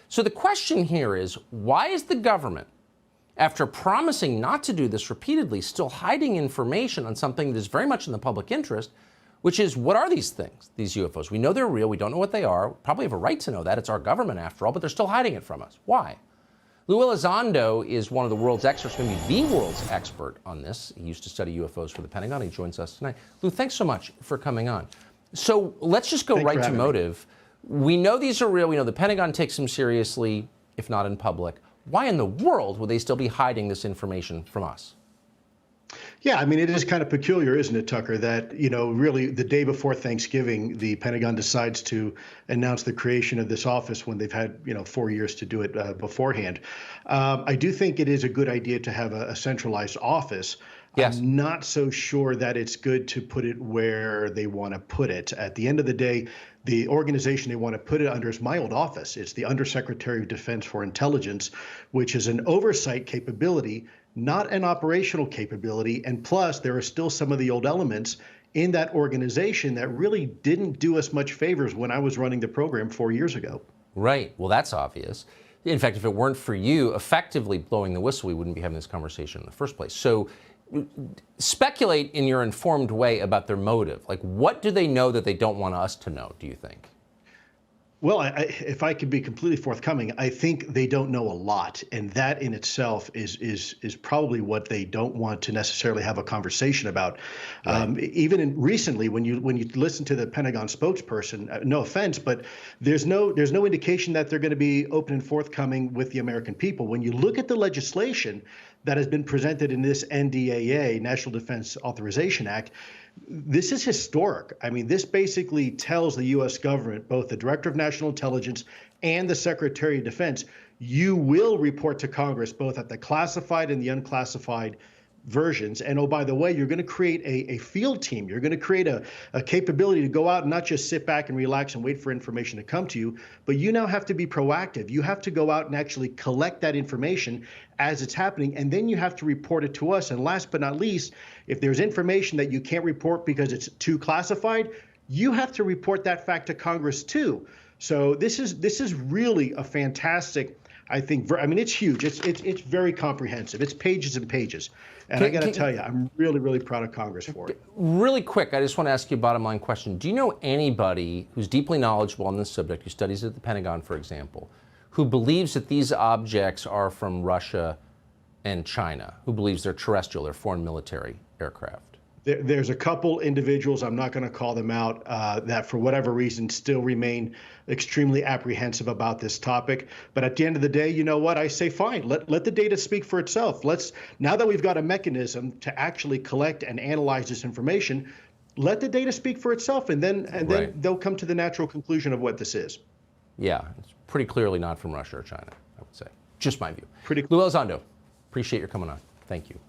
So the question here is, why is the government, after promising not to do this repeatedly, still hiding information on something that is very much in the public interest, which is, what are these things, these UFOs? We know they're real. We don't know what they are. Probably have a right to know that. It's our government, after all, but they're still hiding it from us. Why? Lou Elizondo is one of the world's experts, maybe the world's expert on this. He used to study UFOs for the Pentagon. He joins us tonight. Lou, thanks so much for coming on. So let's just go right to motive. We know these are real. We know the Pentagon takes them seriously, if not in public. Why in the world would they still be hiding this information from us? Yeah, I mean, it is kind of peculiar, isn't it, Tucker, that, really the day before Thanksgiving, the Pentagon decides to announce the creation of this office when they've had, 4 years to do it beforehand. I do think it is a good idea to have a centralized office. Yes. I'm not so sure that it's good to put it where they want to put it. At the end of the day, the organization they want to put it under is my old office. It's the Undersecretary of Defense for Intelligence, which is an oversight capability, not an operational capability. And plus, there are still some of the old elements in that organization that really didn't do us much favors when I was running the program 4 years ago. Right. Well, that's obvious. In fact, if it weren't for you effectively blowing the whistle, we wouldn't be having this conversation in the first place. So speculate in your informed way about their motive. Like, what do they know that they don't want us to know, do you think? Well, if I could be completely forthcoming, I think they don't know a lot, and that in itself is probably what they don't want to necessarily have a conversation about. Right. Even recently, when you listen to the Pentagon spokesperson, no offense, but there's no indication that they're going to be open and forthcoming with the American people. When you look at the legislation that has been presented in this NDAA, National Defense Authorization Act, this is historic. I mean, this basically tells the U.S. government, both the Director of National Intelligence and the Secretary of Defense, you will report to Congress both at the classified and the unclassified versions. And oh, by the way, you're going to create a field team. You're going to create a capability to go out and not just sit back and relax and wait for information to come to you, but you now have to be proactive. You have to go out and actually collect that information as it's happening, and then you have to report it to us. And last but not least, if there's information that you can't report because it's too classified, you have to report that fact to Congress too. So this is really a fantastic, I think, I mean, it's huge. It's very comprehensive. It's pages and pages. And I got to tell you, I'm really, really proud of Congress for it. Really quick, I just want to ask you a bottom line question. Do you know anybody who's deeply knowledgeable on this subject, who studies at the Pentagon, for example, who believes that these objects are from Russia and China, who believes they're terrestrial, they're foreign military aircraft? There's a couple individuals, I'm not going to call them out, that for whatever reason still remain extremely apprehensive about this topic. But at the end of the day, you know what? I say, fine, let the data speak for itself. Now that we've got a mechanism to actually collect and analyze this information, let the data speak for itself, and then they'll come to the natural conclusion of what this is. Yeah, it's pretty clearly not from Russia or China, I would say. Just my view. Pretty. Lou Elizondo, appreciate your coming on. Thank you.